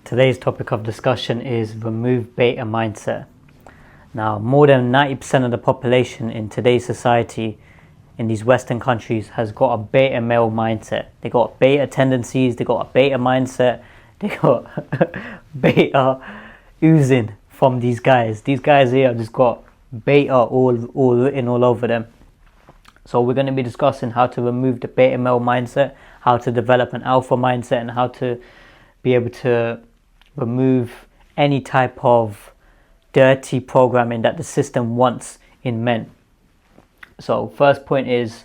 Today's topic of discussion is remove beta mindset. Now, more than 90% of the population in today's society in these Western countries has got a beta male mindset. They got beta tendencies, they got a beta mindset, they got beta oozing from these guys. These guys here have just got beta all written all over them. So we're going to be discussing how to remove the beta male mindset, how to develop an alpha mindset, and how to be able to remove any type of dirty programming that the system wants in men. So first point is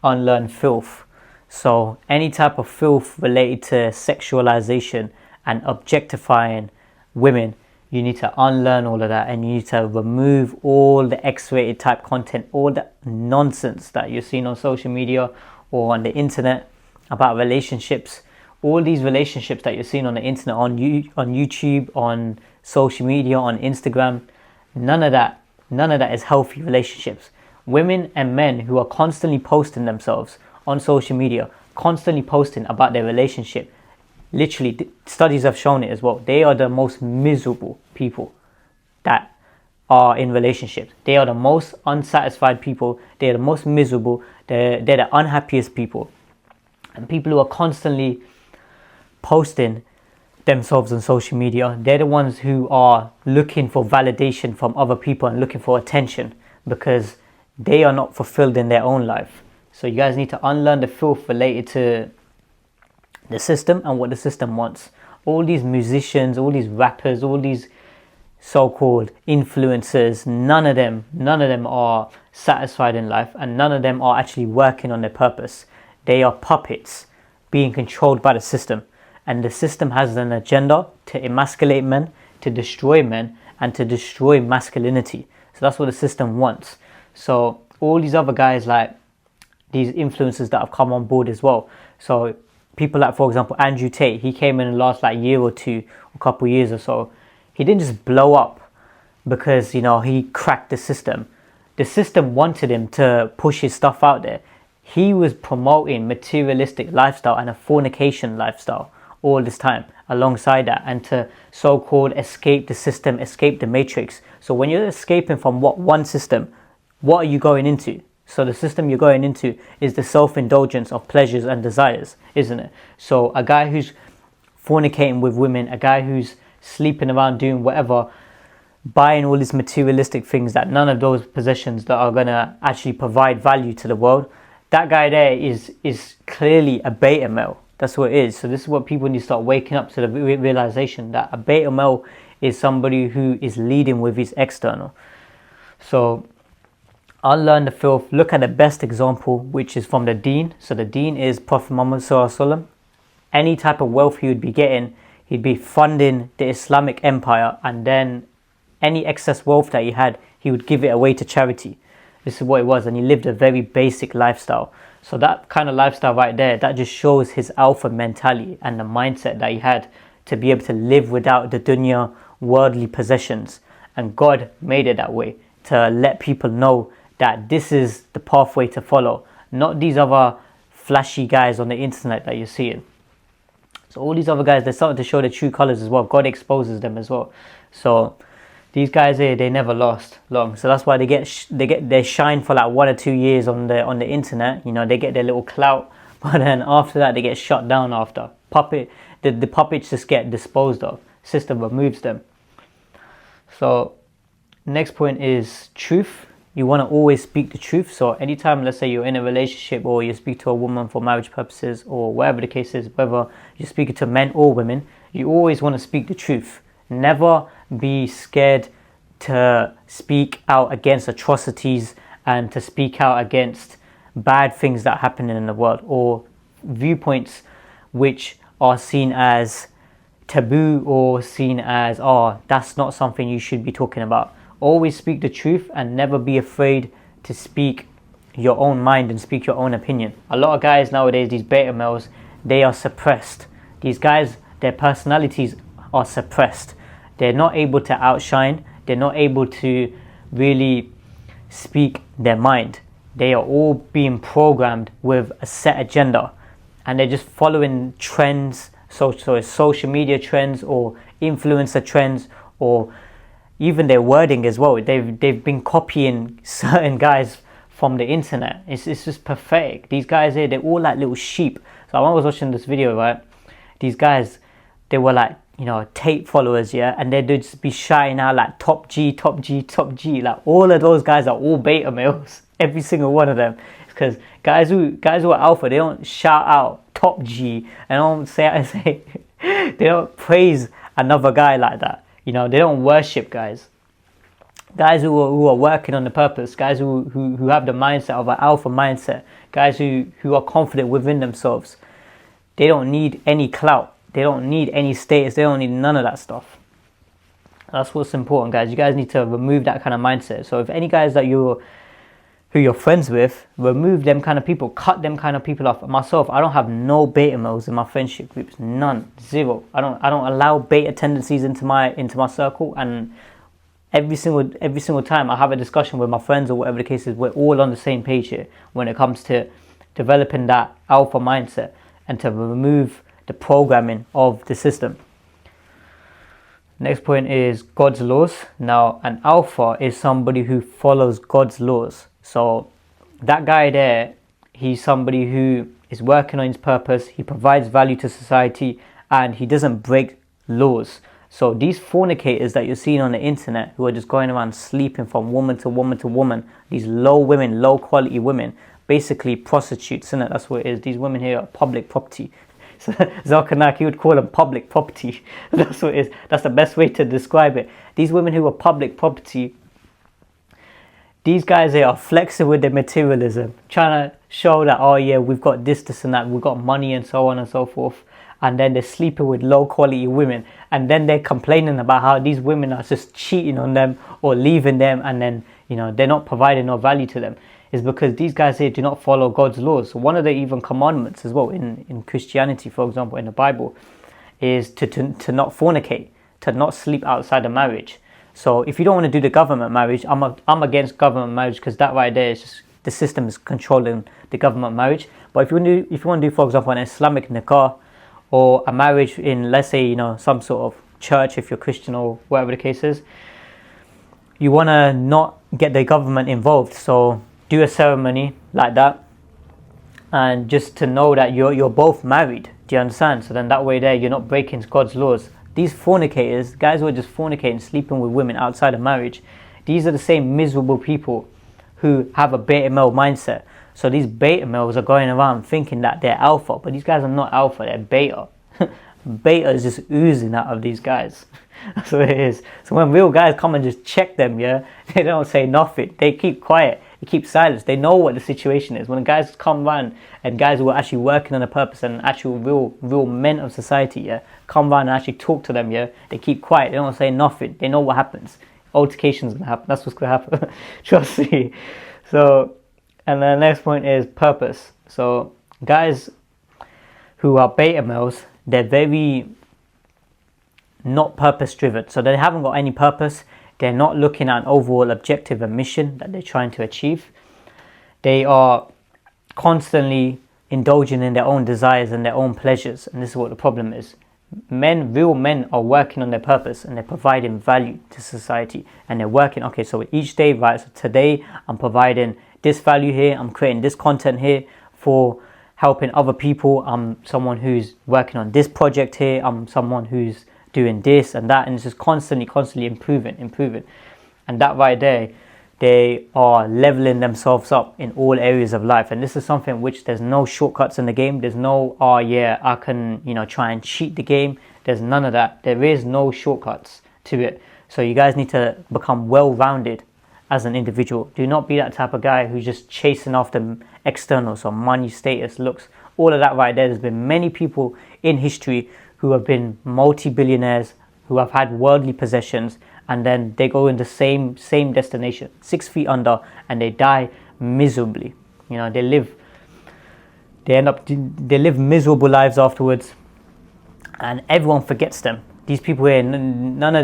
unlearn filth. So any type of filth related to sexualization and objectifying women, you need to unlearn all of that, and you need to remove all the X-rated type content, all the nonsense that you're seeing on social media or on the internet about relationships. All these relationships that you're seeing on the internet, on YouTube, on social media, on Instagram, none of that is healthy relationships. Women and men who are constantly posting themselves on social media, constantly posting about their relationship, literally, studies have shown it as well. They are the most miserable people that are in relationships. They are the most unsatisfied people. They are the most miserable. They're the unhappiest people. And people who are constantly posting themselves on social media, they're the ones who are looking for validation from other people and looking for attention because they are not fulfilled in their own life. So you guys need to unlearn the filth related to the system and what the system wants. All these musicians, all these rappers, all these so-called influencers, none of them are satisfied in life, and none of them are actually working on their purpose. They are puppets being controlled by the system. And the system has an agenda to emasculate men, to destroy men, and to destroy masculinity. So that's what the system wants. So all these other guys, like these influencers that have come on board as well. So people like, for example, Andrew Tate, he came in the last year or two, a couple years or so. He didn't just blow up because, he cracked the system. The system wanted him to push his stuff out there. He was promoting materialistic lifestyle and a fornication lifestyle all this time alongside that, and to so-called escape the system, escape the matrix. So when you're escaping from one system, what are you going into? So the system you're going into is the self-indulgence of pleasures and desires, isn't it? So a guy who's fornicating with women, a guy who's sleeping around doing whatever, buying all these materialistic things, that none of those possessions that are going to actually provide value to the world, that guy there is clearly a beta male. That's what it is. So this is what people need to start waking up to, the realization that a beta male is somebody who is leading with his external. So unlearn the filth. Look at the best example, which is from the Deen. So the Deen is Prophet Muhammad Sallallahu Alaihi Wasallam. Any type of wealth he would be getting, he'd be funding the Islamic empire, and then any excess wealth that he had, he would give it away to charity. This is what it was, and he lived a very basic lifestyle. So that kind of lifestyle right there, that just shows his alpha mentality and the mindset that he had to be able to live without the dunya, worldly possessions. And God made it that way to let people know that this is the pathway to follow, not these other flashy guys on the internet that you're seeing. So all these other guys, they're starting to show their true colors as well. God exposes them as well. So these guys here, they never last long. So that's why they shine for 1 or 2 years on the internet. They get their little clout, but then after that they get shut down. After the puppets just get disposed of. System removes them. So next point is truth. You want to always speak the truth. So anytime, let's say you're in a relationship or you speak to a woman for marriage purposes or whatever the case is, whether you're speaking to men or women, you always want to speak the truth. Never be scared to speak out against atrocities and to speak out against bad things that happen in the world, or viewpoints which are seen as taboo or seen as, that's not something you should be talking about. Always speak the truth and never be afraid to speak your own mind and speak your own opinion. A lot of guys nowadays, these beta males, they are suppressed. These guys, their personalities are suppressed. They're not able to outshine. They're not able to really speak their mind. They are all being programmed with a set agenda, and they're just following trends So it's social media trends or influencer trends, or even their wording as well. They've been copying certain guys from the internet. It's just pathetic. These guys here, they're all like little sheep. So I was watching this video, right? These guys, they were like, tape followers, yeah, and they'd just be shouting out like top G, top G, top G. Like all of those guys are all beta males, every single one of them. Because guys who are alpha, they don't shout out top G and don't say they don't praise another guy like that. They don't worship guys. Guys who are working on the purpose, guys who have the mindset of an alpha mindset, guys who are confident within themselves. They don't need any clout. They don't need any status. They don't need none of that stuff. That's what's important, guys. You guys need to remove that kind of mindset. So if any guys that who you're friends with, remove them kind of people, cut them kind of people off. Myself, I don't have no beta males in my friendship groups. None. Zero. I don't allow beta tendencies into my circle, and every single time I have a discussion with my friends or whatever the case is, we're all on the same page here when it comes to developing that alpha mindset and to remove the programming of the system. Next point is God's laws. Now, an alpha is somebody who follows God's laws. So that guy there, he's somebody who is working on his purpose, he provides value to society, and he doesn't break laws. So these fornicators that you're seeing on the internet, who are just going around sleeping from woman to woman to woman, these low quality women, basically prostitutes, isn't it? That's what it is. These women here are public property. So Zarkanak, you would call them public property. That's what it is. That's the best way to describe it. These women who are public property, these guys here are flexing with their materialism, trying to show that, oh yeah, we've got this and that, we've got money and so on and so forth. And then they're sleeping with low quality women, and then they're complaining about how these women are just cheating on them or leaving them, and then they're not providing no value to them. Is because these guys here do not follow God's laws. So one of the even commandments as well in Christianity, for example, in the Bible, is to not fornicate, to not sleep outside of marriage. So if you don't want to do the government marriage, I'm against government marriage, because that right there is just, the system is controlling the government marriage. But if you want to do, for example, an Islamic nikah, or a marriage in, let's say, some sort of church, if you're Christian or whatever the case is, you want to not get the government involved. So do a ceremony like that, and just to know that you're both married. Do you understand? So then that way there, you're not breaking God's laws. These fornicators, guys who are just fornicating, sleeping with women outside of marriage, these are the same miserable people who have a beta male mindset. So these beta males are going around thinking that they're alpha, but these guys are not alpha, they're beta. Beta is just oozing out of these guys. That's what it is. So when real guys come and just check them, yeah, they don't say nothing. They keep quiet. They keep silence. They know what the situation is. When guys come around, and guys who are actually working on a purpose and actual real men of society, yeah, come around and actually talk to them, yeah, they keep quiet. They don't say nothing. They know what happens. Altercation's gonna happen. That's what's gonna happen. Trust me. So, and the next point is purpose. So guys who are beta males, they're very not purpose driven. So they haven't got any purpose. They're not looking at an overall objective and mission that they're trying to achieve. They are constantly indulging in their own desires and their own pleasures. And this is what the problem is. Real men are working on their purpose, and they're providing value to society. And they're working, okay, so each day, right, so today I'm providing this value here, I'm creating this content here for helping other people. I'm someone who's working on this project here. I'm someone who's doing this and that, and it's just constantly improving. And that right there, they are leveling themselves up in all areas of life. And this is something which there's no shortcuts in the game. There's no, oh yeah, I can, try and cheat the game. There's none of that. There is no shortcuts to it. So you guys need to become well-rounded as an individual. Do not be that type of guy who's just chasing after externals, so money, status, looks, all of that right there. There's been many people in history who have been multi-billionaires, who have had worldly possessions, and then they go in the same destination, 6 feet under, and they die miserably. They live miserable lives afterwards, and everyone forgets them. These people here, none of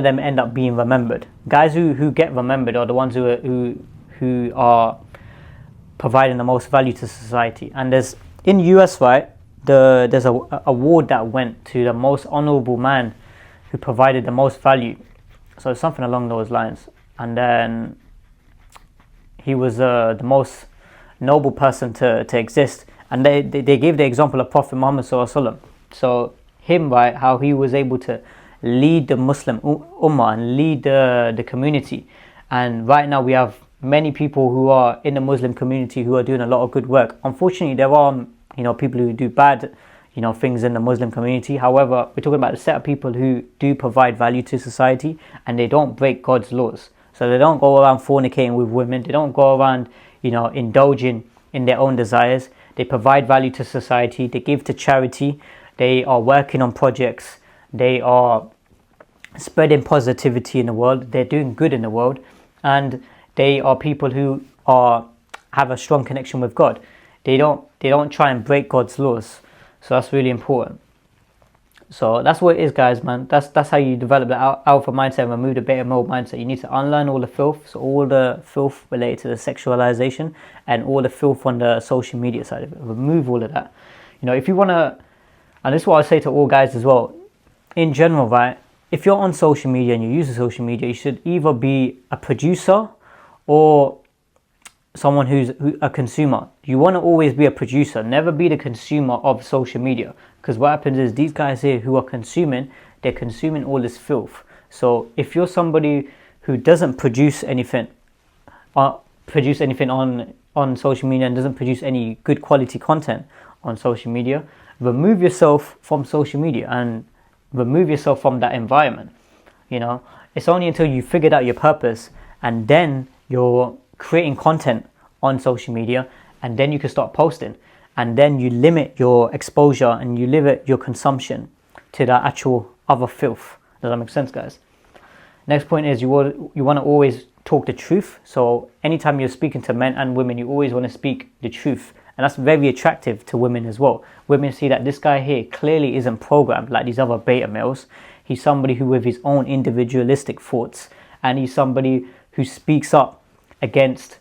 them end up being remembered. Guys who get remembered are the ones who are providing the most value to society. And there's in US, right, there's a award that went to the most honorable man who provided the most value, so something along those lines. And then he was the most noble person to exist, and they gave the example of Prophet Muhammad sallallahu alaihi wasallam. So him, right, how he was able to lead the Muslim ummah and lead the community. And right now we have many people who are in the Muslim community who are doing a lot of good work. Unfortunately, there are people who do bad things in the Muslim community. However, we're talking about a set of people who do provide value to society, and they don't break God's laws. So they don't go around fornicating with women, they don't go around indulging in their own desires. They provide value to society, they give to charity, they are working on projects, they are spreading positivity in the world, they're doing good in the world, and they are people who have a strong connection with God. They don't try and break God's laws. So that's really important. So that's what it is, guys, man. That's how you develop the alpha mindset and remove the beta male mindset. You need to unlearn all the filth, so all the filth related to the sexualization and all the filth on the social media side of it. Remove all of that. If you want to, and this is what I say to all guys as well, in general, right? If you're on social media and you use social media, you should either be a producer or someone who's a consumer. You want to always be a producer, never be the consumer of social media, because what happens is these guys here who are consuming, they're consuming all this filth. So if you're somebody who doesn't produce anything on social media and doesn't produce any good quality content on social media, remove yourself from social media and remove yourself from that environment. It's only until you figured out your purpose and then you're creating content on social media, and then you can start posting, and then you limit your exposure and you limit your consumption to the actual other filth. Does that make sense, guys? Next point is you want to always talk the truth. So anytime you're speaking to men and women, you always want to speak the truth, and that's very attractive to women as well. Women see that this guy here clearly isn't programmed like these other beta males. He's somebody who with his own individualistic thoughts, and he's somebody who speaks up against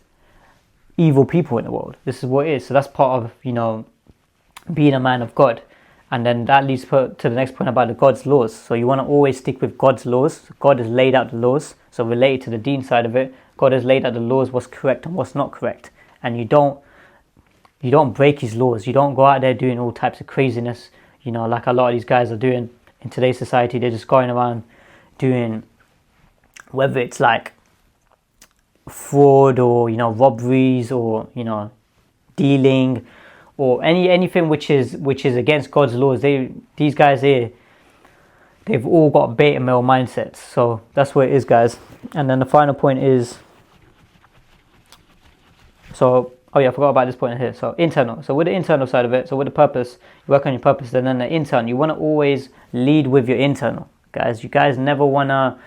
evil people in the world. This is what it is. So that's part of being a man of God. And then that leads to the next point about the God's laws. So you want to always stick with God's laws. God has laid out the laws. So related to the deen side of it, God has laid out the laws, what's correct and what's not correct. And you don't break his laws. You don't go out there doing all types of craziness, like a lot of these guys are doing in today's society. They're just going around doing, whether it's like fraud or robberies or dealing or anything which is against God's laws. These guys here, they've all got beta male mindsets. So that's what it is, guys. And then the final point is, I forgot about this point here. So internal. So with the internal side of it, so with the purpose, you work on your purpose. And then the internal, you want to always lead with your internal, guys. You guys never want to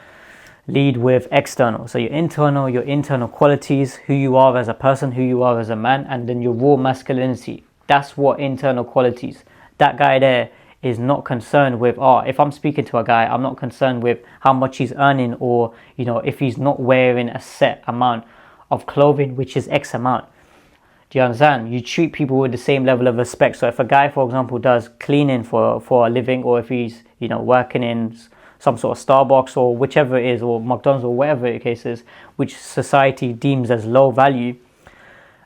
lead with external. So your internal qualities, who you are as a person, who you are as a man, and then your raw masculinity. That's what internal qualities. That guy there is not concerned with, if I'm speaking to a guy, I'm not concerned with how much he's earning, or if he's not wearing a set amount of clothing, which is X amount. Do you understand? You treat people with the same level of respect. So if a guy, for example, does cleaning for a living, or if he's working in some sort of Starbucks or whichever it is, or McDonald's or whatever the case is, which society deems as low value,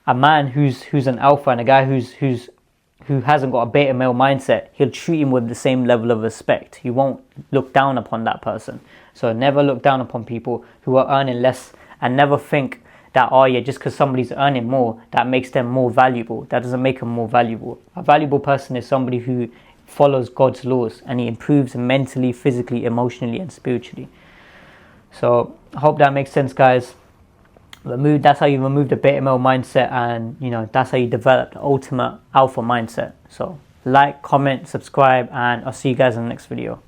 a man who's an alpha and a guy who hasn't got a beta male mindset, he'll treat him with the same level of respect. He won't look down upon that person. So never look down upon people who are earning less, and never think that just because somebody's earning more, that makes them more valuable. That doesn't make them more valuable. A valuable person is somebody who follows God's laws and he improves mentally, physically, emotionally and spiritually. So I hope that makes sense, guys. That's how you remove the beta male mindset, and that's how you develop the ultimate alpha mindset. So like, comment, subscribe, and I'll see you guys in the next video.